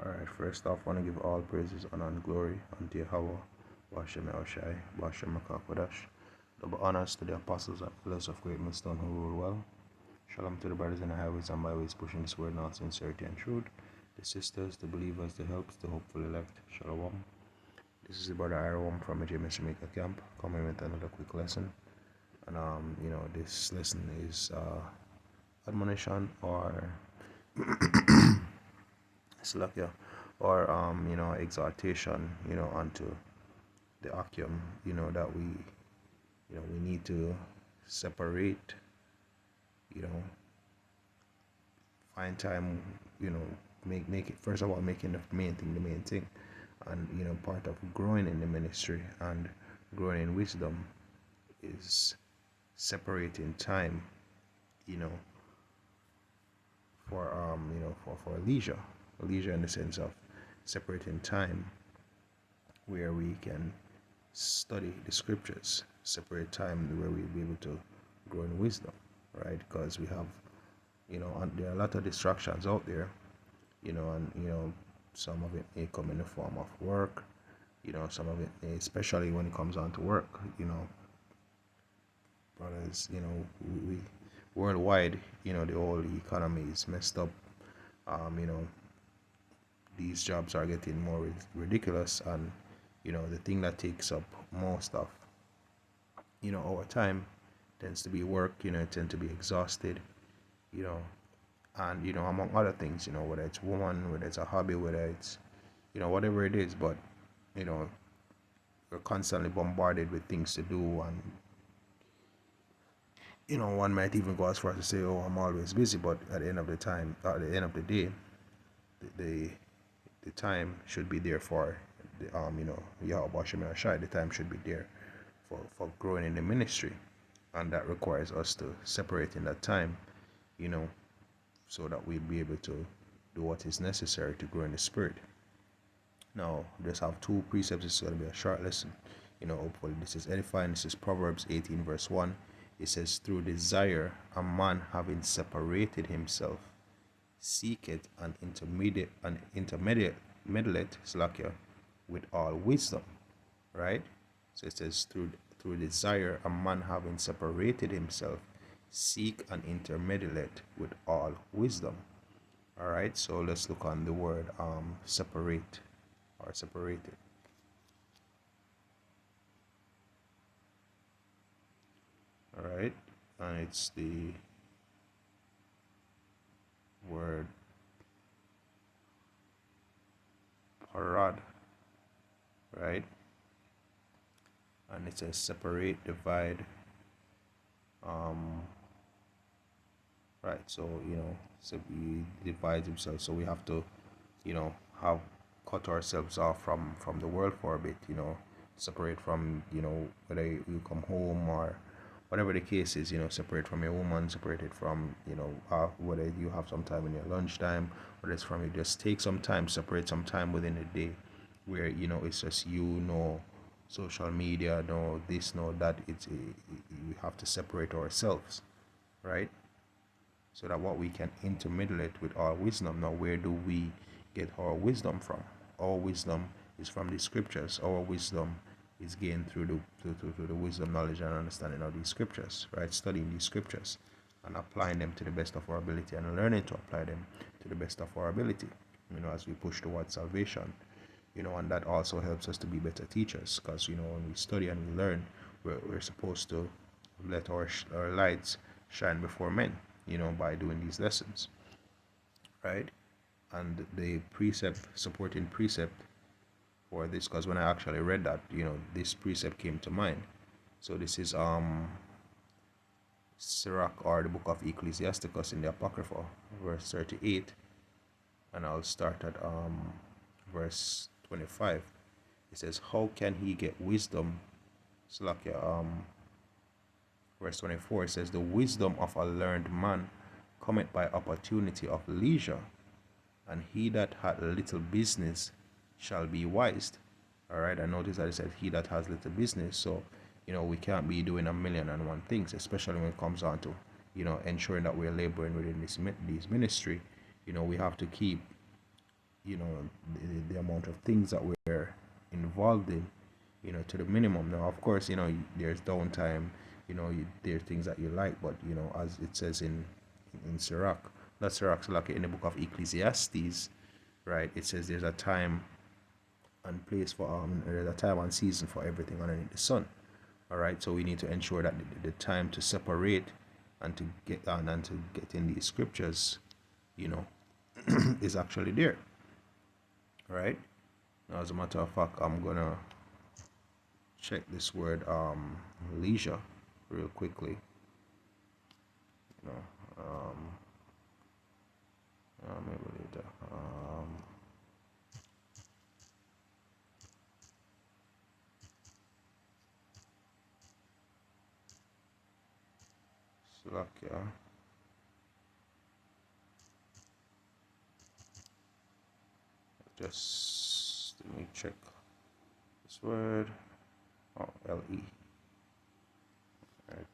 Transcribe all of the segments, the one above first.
Alright, first off, I want to give all praises, honor, and glory unto Yahweh, Bashem Elshai, Bashem Makakodash. Double honors to the apostles and pillars of great millstone who rule well. Shalom to the brothers in the highways and byways pushing this word now, sincerity and truth. The sisters, the believers, the helps, the hopeful elect. Shalom. This is the brother Iron from James Jamaica camp, coming with another quick lesson. And this lesson is admonition or Slakia, or exhortation, unto the Akim, that we need to separate, you know, find time, make it, first of all, making the main thing the main thing. And part of growing in the ministry and growing in wisdom is separating time, you know, for leisure in the sense of separating time where we can study the scriptures, separate time where we'll be able to grow in wisdom, right? Because we have, there are a lot of distractions out there, and some of it may come in the form of work, some of it may, especially when it comes on to work, brothers, we worldwide, the whole economy is messed up. These jobs are getting more ridiculous, and the thing that takes up most of our time tends to be work. Tend to be exhausted, you know and among other things, whether it's woman, whether it's a hobby, whether it's whatever it is. But we're constantly bombarded with things to do, and one might even go as far as to say, oh, I'm always busy. But at the end of the time, at the end of the day, the the time should be there for the Yahweh Shem Shai. The time should be there for growing in the ministry, and that requires us to separate in that time, so that we'll be able to do what is necessary to grow in the spirit. Now, just have two precepts. It's going to be a short lesson. Hopefully this is edifying. This is Proverbs 18 verse 1. It says, through desire a man having separated himself seeketh an intermediate slacker with all wisdom. Right? So it says, through desire a man having separated himself seek an intermediate with all wisdom. All right, so let's look on the word separate or separated. All right, and it's the word parad, right? And it says separate, divide. Right, so so he divides himself. So we have to, have cut ourselves off from the world for a bit. Separate from whether you come home or whatever the case is. Separate from your woman, separated from whether you have some time in your lunchtime, whether it's from you just take some time, separate some time within the day, where it's just social media, no this, no that. We have to separate ourselves, right? So that what we can intermediate with our wisdom. Now, where do we get our wisdom from? Our wisdom is from the scriptures. Our wisdom is gained through the wisdom, knowledge, and understanding of these scriptures, right? Studying these scriptures and applying them to the best of our ability, and learning to apply them to the best of our ability, as we push towards salvation. And that also helps us to be better teachers, because when we study and we learn, we're supposed to let our lights shine before men, by doing these lessons, right? And the supporting precept for this, because when I actually read that, this precept came to mind. So this is Sirach, or the book of Ecclesiasticus in the Apocrypha, verse 38, and I'll start at verse 25. It says, how can he get wisdom? Verse 24, it says, the wisdom of a learned man cometh by opportunity of leisure, and he that hath little business shall be wise. All right, I notice that it says he that has little business. So we can't be doing 1,000,001 things, especially when it comes on to ensuring that we're laboring within these ministry. We have to keep the amount of things that we're involved in, to the minimum. Now, of course, there's downtime, there's things that you like, but, as it says in Sirach, not Sirach, so like in the book of Ecclesiastes, right? It says there's a time and place for, there's a time and season for everything underneath the sun. All right, so we need to ensure that the time to separate and to get on and to get in these scriptures, you know, is actually there. Right? Now, as a matter of fact, I'm gonna check this word leisure real quickly. You know, maybe later. Slovakia. Just let me check this word. Oh, LE. Right.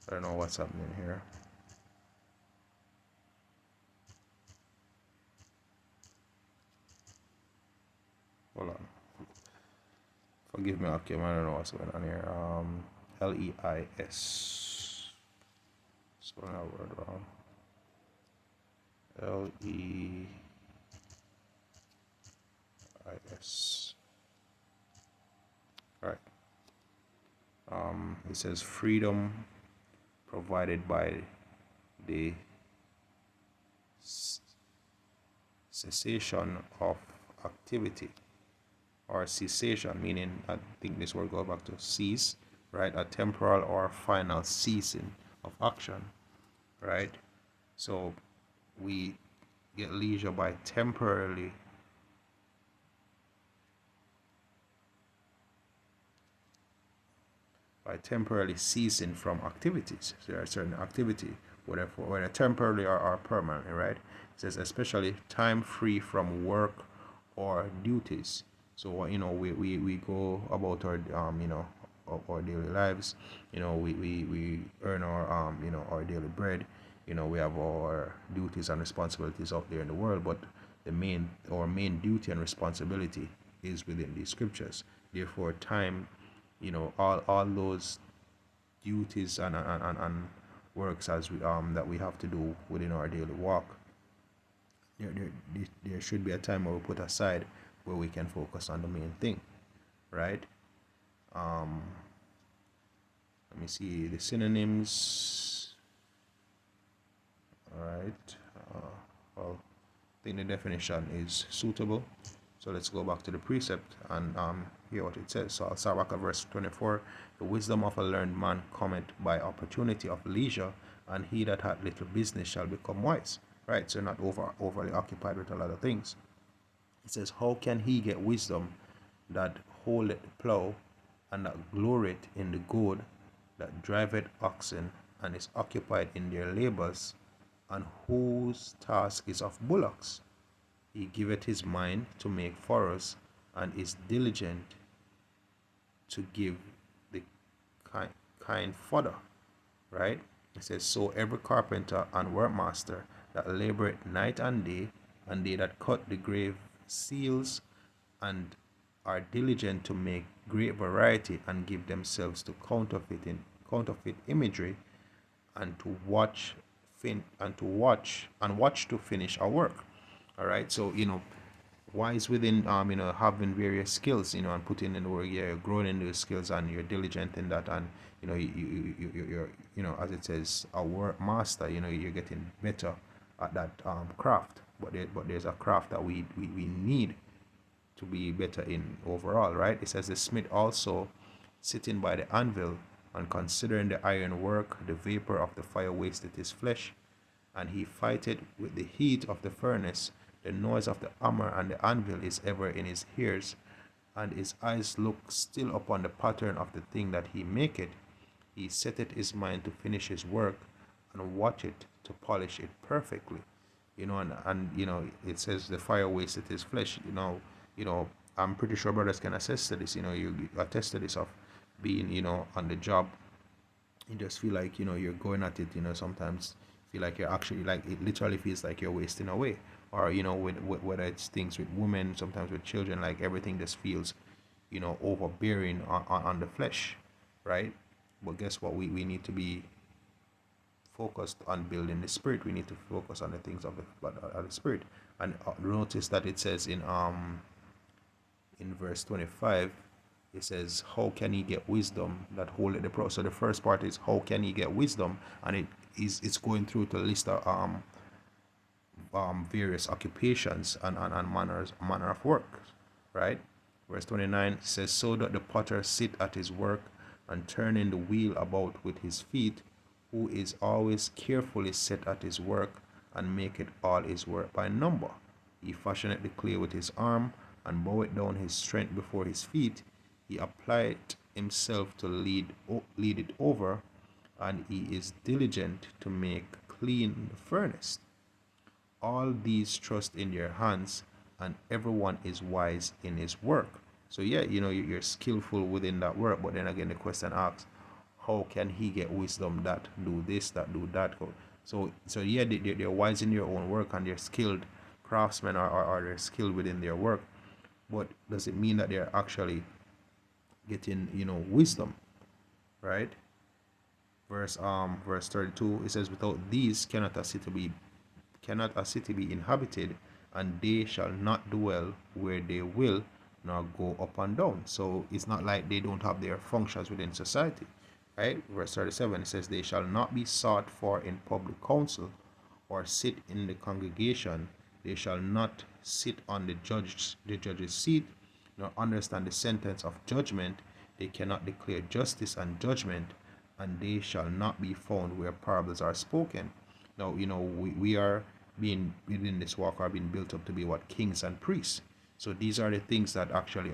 I don't know what's happening here. Hold on. Forgive me, okay, I don't know what's going on here. LEIS. Spelling that word wrong. LEIS. All right. It says freedom provided by the cessation of activity, or cessation, meaning, I think this word goes back to cease, right? A temporal or final ceasing of action, right? So we get leisure by temporarily ceasing from activities. So there are certain activity, whether temporarily or permanently, right? It says especially time free from work or duties. So we go about our our daily lives. We earn our our daily bread. We have our duties and responsibilities out there in the world, but our main duty and responsibility is within these scriptures. Therefore, time, all those duties and works as we that we have to do within our daily walk, there should be a time where we put aside where we can focus on the main thing, right? um Let me see the synonyms. All right. Well, I think the definition is suitable. So let's go back to the precept and hear what it says. So I'll start back at verse 24. The wisdom of a learned man cometh by opportunity of leisure, and he that hath little business shall become wise. Right? So not overly occupied with a lot of things. It says, how can he get wisdom that holdeth the plough, and that glorieth in the goad, that driveth oxen, and is occupied in their labours, and whose task is of bullocks? He giveth his mind to make furrows, and is diligent to give the kind fodder. Right? It says, so every carpenter and workmaster that laboureth night and day, and they that cut the grave seals, and are diligent to make great variety, and give themselves to counterfeit imagery, and to watch and watch to finish our work. All right, so wise within having various skills, and putting in the work. Yeah, you're growing in those skills, and you're diligent in that, and you're as it says, a work master. You're getting better at that craft. But there's a craft that we need to be better in overall, right? It says the smith also, sitting by the anvil, and considering the iron work, the vapor of the fire wasteth his flesh, and he fighteth with the heat of the furnace. The noise of the hammer and the anvil is ever in his ears, and his eyes look still upon the pattern of the thing that he maketh. He setteth his mind to finish his work, and watcheth to polish it perfectly. And it says the fire wasteth his flesh. I'm pretty sure brothers can attest to this. You attest to this of being, on the job, You just feel like, you're going at it, sometimes feel like you're actually, like, it literally feels like you're wasting away. Or, whether it's things with women, sometimes with children, like everything just feels, overbearing on the flesh, right? But guess what? We need to be focused on building the spirit. We need to focus on the things of the spirit. And notice that it says in verse 25, it says, how can he get wisdom that holdeth the pro? So the first part is, how can he get wisdom? And it's going through to list of various occupations and manner of work, right? Verse 29 says, so that the potter sit at his work and turning the wheel about with his feet, who is always carefully set at his work, and maketh all his work by number. He fashioneth the clay with his arm, and boweth down his strength before his feet. He applied himself to lead it over, and he is diligent to make clean the furnace. All these trust in their hands, and everyone is wise in his work. So yeah, you're skillful within that work, but then again the question asks, how can he get wisdom that do this, that do that? So yeah, they're wise in their own work, and they're skilled craftsmen, or they're skilled within their work. But does it mean that they're actually getting, wisdom, right? Verse 32, it says, without these cannot a city be inhabited, and they shall not dwell where they will, nor go up and down. So it's not like they don't have their functions within society, right? Verse 37, it says, they shall not be sought for in public council, or sit in the congregation. They shall not sit on the judge's seat, nor understand the sentence of judgment. They cannot declare justice and judgment, and they shall not be found where parables are spoken. Now, we are being within this walk, are being built up to be what, kings and priests. So these are the things that actually,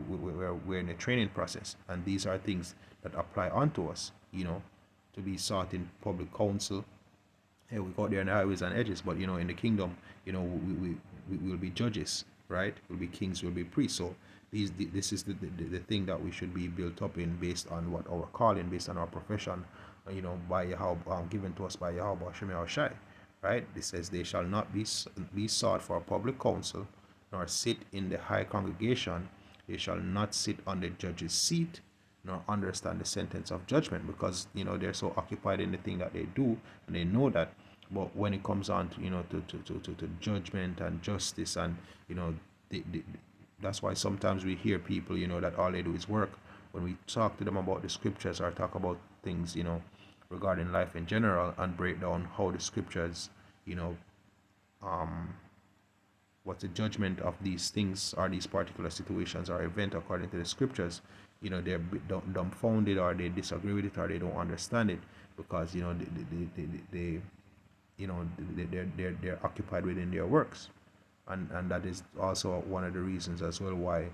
we're in a training process, and these are things that apply onto us, to be sought in public council. Hey, we got there in the highways and edges, but in the kingdom, we will be judges, right? We'll be kings, we'll be priests. So this is the thing that we should be built up in, based on what our calling, based on our profession, by Yahweh, given to us by Yahweh Shemi Shai, right? This says, they shall not be sought for a public council, nor sit in the high congregation. They shall not sit on the judge's seat, nor understand the sentence of judgment, because they're so occupied in the thing that they do, and they know that. But when it comes on to to judgment and justice, and that's why sometimes we hear people, that all they do is work. When we talk to them about the scriptures, or talk about things, regarding life in general, and break down how the scriptures, you know um what's the judgment of these things, or these particular situations or event according to the scriptures, they're dumbfounded, or they disagree with it, or they don't understand it, because they they're occupied within their works. And that is also one of the reasons as well why,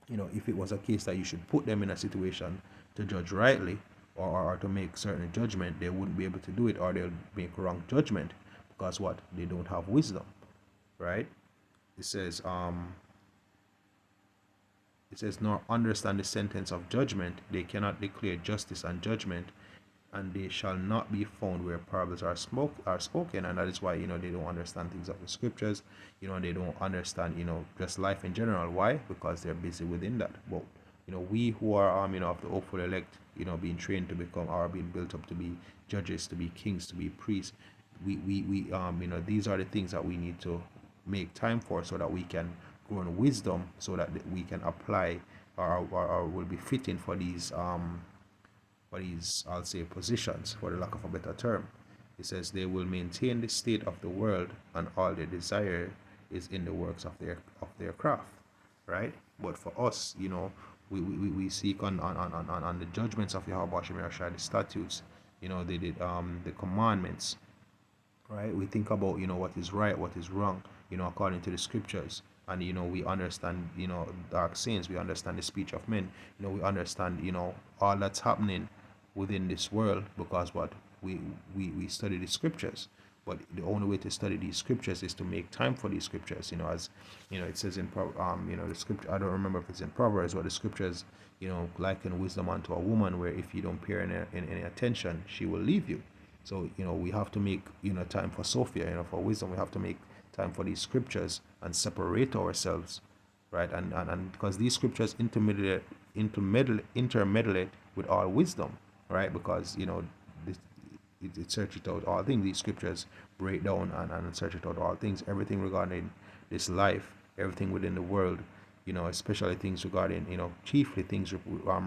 if it was a case that you should put them in a situation to judge rightly, or to make certain judgment, they wouldn't be able to do it, or they'll make wrong judgment, because what, they don't have wisdom, right? It says, nor understand the sentence of judgment. They cannot declare justice and judgment, and they shall not be found where parables are spoken. And that is why, they don't understand things of the scriptures. They don't understand, just life in general. Why? Because they're busy within that. But we who are, of the hopeful elect, being trained to become, or being built up to be judges, to be kings, to be priests, we these are the things that we need to make time for, so that we can grow in wisdom, so that we can apply, or will be fitting for these, I'll say, positions, for the lack of a better term. It says, they will maintain the state of the world, and all their desire is in the works of their craft, right? But for us, we seek on the judgments of Yahweh Shemir Shai, the statutes, the commandments, right? We think about, what is right, what is wrong, according to the scriptures. And we understand, dark sins, we understand the speech of men, we understand, all that's happening within this world, because what, we study the scriptures. But the only way to study these scriptures is to make time for these scriptures. As it says in the scripture. I don't remember if it's in Proverbs, but the scriptures, liken wisdom unto a woman, where if you don't pay her any attention, she will leave you. So we have to make time for Sophia. For wisdom, we have to make time for these scriptures and separate ourselves, right? And because these scriptures intermediate with all wisdom, right? Because this, it searches out all things. These scriptures break down and search it out all things, everything regarding this life, everything within the world, especially things regarding, chiefly things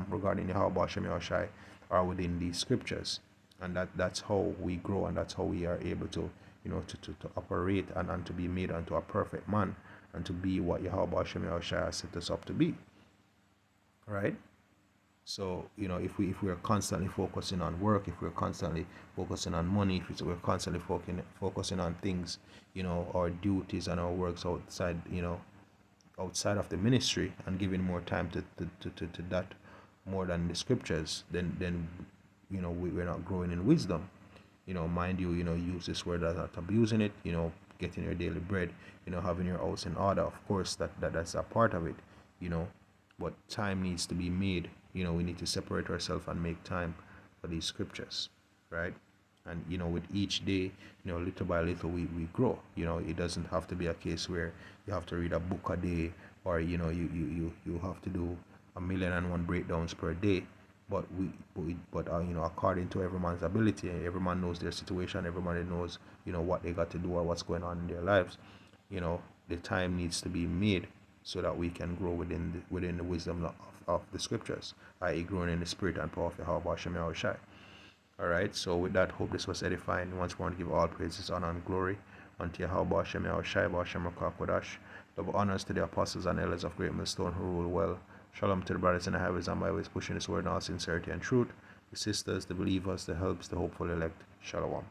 regarding Yahweh Shem Yahushai are within these scriptures. And that's how we grow, and that's how we are able to, to operate and to be made unto a perfect man, and to be what Yahweh Shem Yahushai has set us up to be. Right? So if we're constantly focusing on work, if we're constantly focusing on money, if we're constantly focusing on things, our duties and our works outside, outside of the ministry, and giving more time to that more than the scriptures, then we're not growing in wisdom. Mind you, use this word as not abusing it, getting your daily bread, having your house in order. Of course, that's a part of it, but time needs to be made. We need to separate ourselves and make time for these scriptures, right? And with each day, little by little, we grow. It doesn't have to be a case where you have to read a book a day, or you have to do 1,000,001 breakdowns per day. But according to every man's ability, every man knows their situation, everybody knows what they got to do or what's going on in their lives. The time needs to be made so that we can grow within the wisdom of the scriptures, i.e., growing in the spirit and power of Yahweh Shem Yahushai. All right, so with that, hope this was edifying. Once more, to give all praises, honor, and glory unto Yahweh Shem Yahushai, Ba'ashem Kodash. Double honors to the apostles and elders of Great Millstone who rule well. Shalom to the brothers in the highways and byways, pushing this word in all sincerity and truth. The sisters, the believers, the helps, the hopeful elect. Shalom.